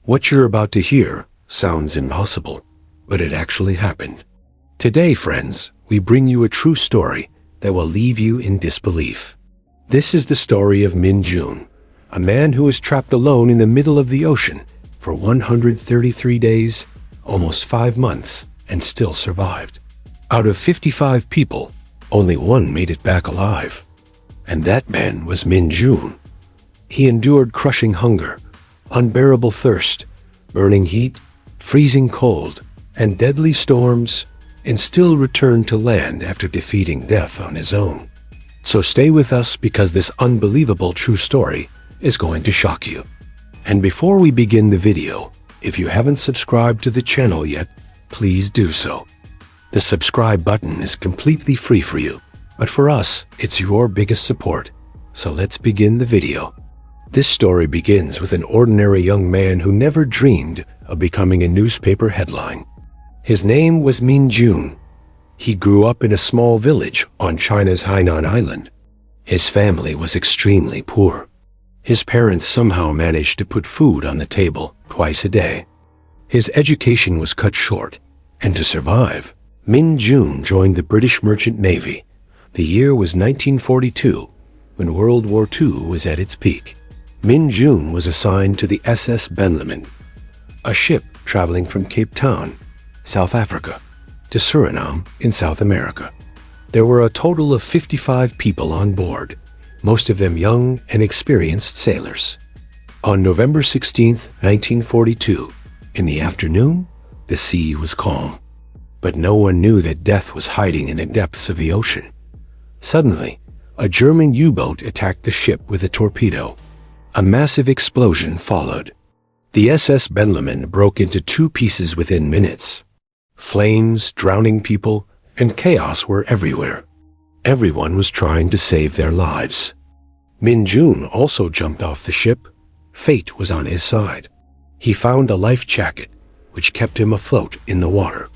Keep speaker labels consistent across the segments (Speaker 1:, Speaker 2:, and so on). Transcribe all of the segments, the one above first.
Speaker 1: What you're about to hear sounds impossible, but it actually happened. Today, friends, we bring you a true story that will leave you in disbelief. This is the story of Min Jun, a man who was trapped alone in the middle of the ocean for 133 days, almost 5 months, and still survived. Out of 55 people, only one made it back alive. And that man was Min Jun. He endured crushing hunger, unbearable thirst, burning heat, freezing cold, and deadly storms, and still returned to land after defeating death on his own. So stay with us because this unbelievable true story is going to shock you. And before we begin the video, if you haven't subscribed to the channel yet, please do so. The subscribe button is completely free for you, but for us, it's your biggest support. So let's begin the video. This story begins with an ordinary young man who never dreamed of becoming a newspaper headline. His name was Min Jun. He grew up in a small village on China's Hainan Island. His family was extremely poor. His parents somehow managed to put food on the table twice a day. His education was cut short, and to survive, Min Jun joined the British Merchant Navy. The year was 1942, when World War II was at its peak. Min Jun was assigned to the SS Benjamin, a ship traveling from Cape Town, South Africa, to Suriname in South America. There were a total of 55 people on board, most of them young and experienced sailors. On November 16, 1942, in the afternoon, the sea was calm. But no one knew that death was hiding in the depths of the ocean. Suddenly, a German U-boat attacked the ship with a torpedo. A massive explosion followed. The SS Benjamin broke into 2 pieces within minutes. Flames, drowning people, and chaos were everywhere. Everyone was trying to save their lives. Min Jun also jumped off the ship. Fate was on his side. He found a life jacket, which kept him afloat in the water.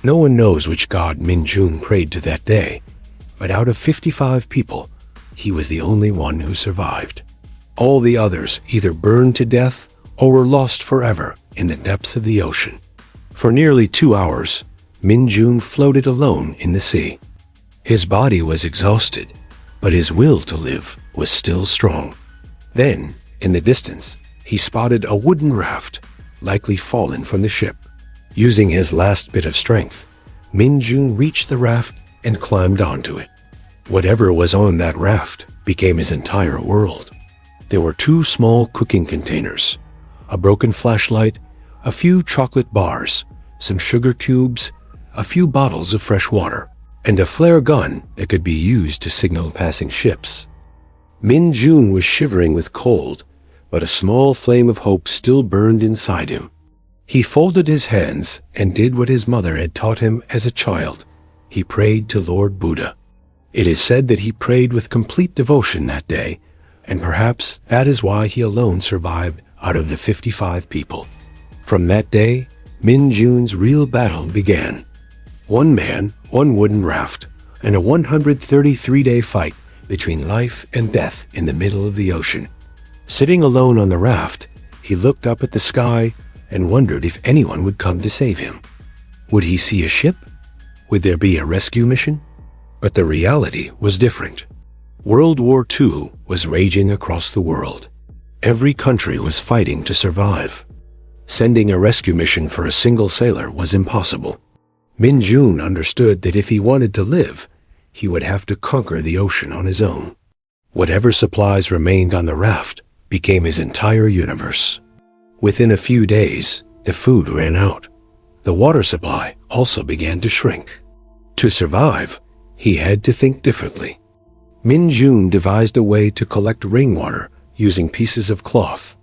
Speaker 1: No one knows which god Min Jun prayed to that day, but out of 55 people, he was the only one who survived. All the others either burned to death or were lost forever in the depths of the ocean. For nearly 2 hours, Min Jun floated alone in the sea. His body was exhausted, but his will to live was still strong. Then, in the distance, he spotted a wooden raft, likely fallen from the ship. Using his last bit of strength, Min Jun reached the raft and climbed onto it. Whatever was on that raft became his entire world. There were 2 small cooking containers, a broken flashlight, a few chocolate bars, some sugar cubes, a few bottles of fresh water, and a flare gun that could be used to signal passing ships. Min Jun was shivering with cold, but a small flame of hope still burned inside him. He folded his hands and did what his mother had taught him as a child. He prayed to Lord Buddha. It is said that he prayed with complete devotion that day, and perhaps that is why he alone survived out of the 55 people. From that day, Min Jun's real battle began. 1 man, 1 wooden raft, and a 133-day fight between life and death in the middle of the ocean. Sitting alone on the raft, he looked up at the sky and wondered if anyone would come to save him. Would he see a ship? Would there be a rescue mission? But the reality was different. World War II was raging across the world. Every country was fighting to survive. Sending a rescue mission for a single sailor was impossible. Min Jun understood that if he wanted to live, he would have to conquer the ocean on his own. Whatever supplies remained on the raft became his entire universe. Within a few days, the food ran out. The water supply also began to shrink. To survive, he had to think differently. Min Jun devised a way to collect rainwater using pieces of cloth.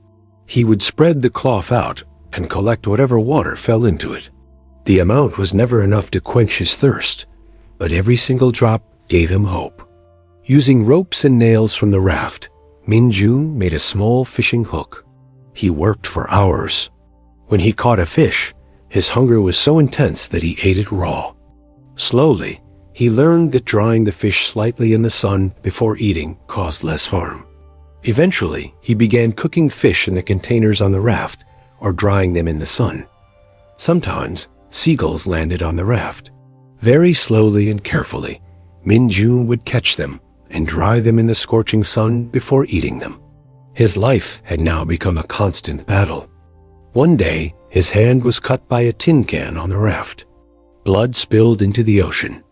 Speaker 1: He would spread the cloth out and collect whatever water fell into it. The amount was never enough to quench his thirst, but every single drop gave him hope. Using ropes and nails from the raft, Min Jun made a small fishing hook. He worked for hours. When he caught a fish, his hunger was so intense that he ate it raw. Slowly, he learned that drying the fish slightly in the sun before eating caused less harm. Eventually, he began cooking fish in the containers on the raft or drying them in the sun. Sometimes, seagulls landed on the raft. Very slowly and carefully, Min Jun would catch them and dry them in the scorching sun before eating them. His life had now become a constant battle. One day, his hand was cut by a tin can on the raft. Blood spilled into the ocean.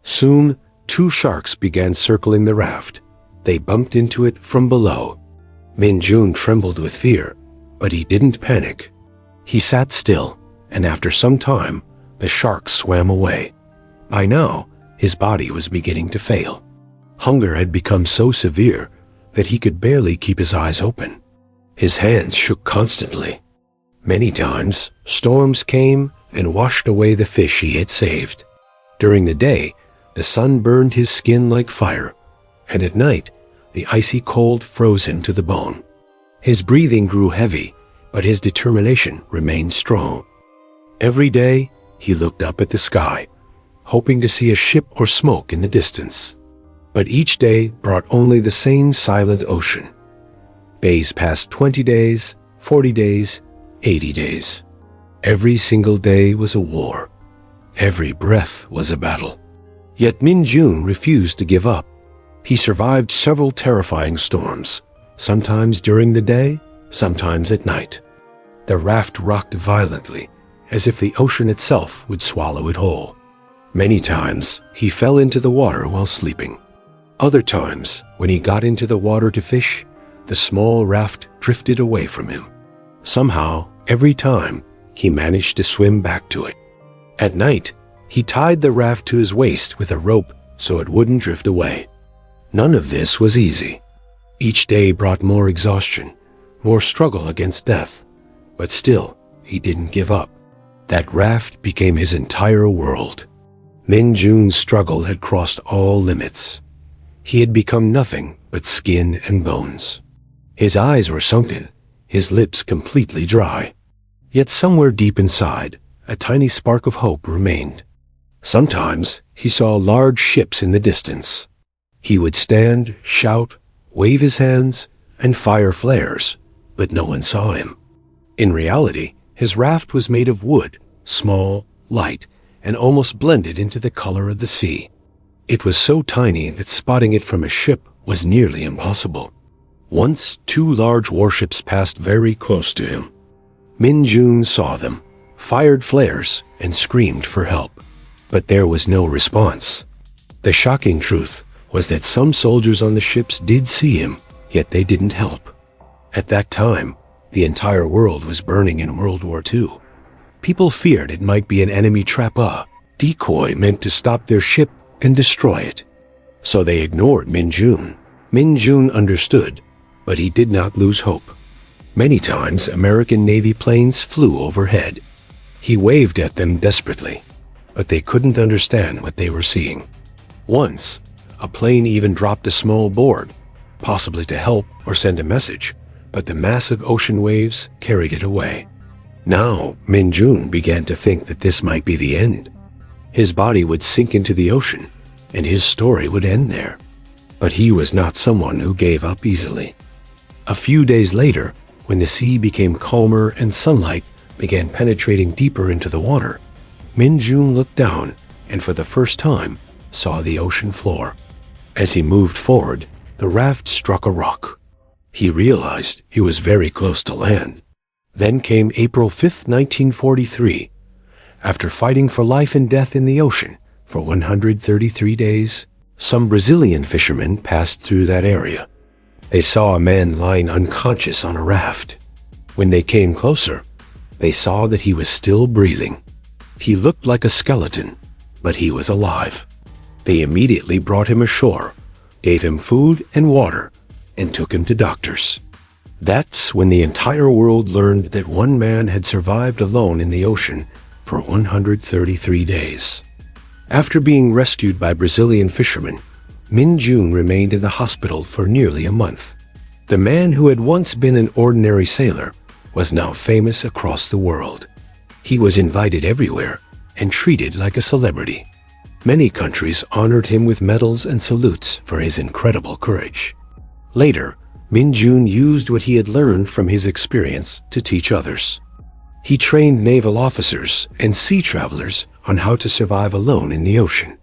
Speaker 1: Soon, two sharks began circling the raft. They bumped into it from below. Min Jun trembled with fear, but he didn't panic. He sat still, and after some time, the sharks swam away. By now, his body was beginning to fail. Hunger had become so severe that he could barely keep his eyes open. His hands shook constantly. Many times, storms came and washed away the fish he had saved. During the day, the sun burned his skin like fire, and at night, the icy cold froze him to the bone. His breathing grew heavy, but his determination remained strong. Every day, he looked up at the sky, hoping to see a ship or smoke in the distance. But each day brought only the same silent ocean. Days passed 20 days, 40 days, 80 days. Every single day was a war. Every breath was a battle. Yet Min Jun refused to give up. He survived several terrifying storms, sometimes during the day, sometimes at night. The raft rocked violently, as if the ocean itself would swallow it whole. Many times, he fell into the water while sleeping. Other times, when he got into the water to fish, the small raft drifted away from him. Somehow, every time, he managed to swim back to it. At night, he tied the raft to his waist with a rope so it wouldn't drift away. None of this was easy. Each day brought more exhaustion, more struggle against death. But still, he didn't give up. That raft became his entire world. Min Jun's struggle had crossed all limits. He had become nothing but skin and bones. His eyes were sunken, his lips completely dry. Yet somewhere deep inside, a tiny spark of hope remained. Sometimes he saw large ships in the distance. He would stand, shout, wave his hands, and fire flares, but no one saw him. In reality, his raft was made of wood, small, light, and almost blended into the color of the sea. It was so tiny that spotting it from a ship was nearly impossible. Once, two large warships passed very close to him. Min Jun saw them, fired flares, and screamed for help. But there was no response. The shocking truth was that some soldiers on the ships did see him, yet they didn't help. At that time, the entire world was burning in World War II. People feared it might be an enemy trap-a decoy meant to stop their ship and destroy it. So they ignored Min Jun. Min Jun understood, but he did not lose hope. Many times, American Navy planes flew overhead. He waved at them desperately, but they couldn't understand what they were seeing. Once, a plane even dropped a small board, possibly to help or send a message, but the massive ocean waves carried it away. Now, Min Jun began to think that this might be the end. His body would sink into the ocean, and his story would end there. But he was not someone who gave up easily. A few days later, when the sea became calmer and sunlight began penetrating deeper into the water, Min Jun looked down and for the first time saw the ocean floor. As he moved forward, the raft struck a rock. He realized he was very close to land. Then came April 5th, 1943. After fighting for life and death in the ocean for 133 days, some Brazilian fishermen passed through that area. They saw a man lying unconscious on a raft. When they came closer, they saw that he was still breathing. He looked like a skeleton, but he was alive. They immediately brought him ashore, gave him food and water, and took him to doctors. That's when the entire world learned that one man had survived alone in the ocean for 133 days. After being rescued by Brazilian fishermen, Min Jun remained in the hospital for nearly a month. The man who had once been an ordinary sailor was now famous across the world. He was invited everywhere and treated like a celebrity. Many countries honored him with medals and salutes for his incredible courage. Later, Min Jun used what he had learned from his experience to teach others. He trained naval officers and sea travelers on how to survive alone in the ocean.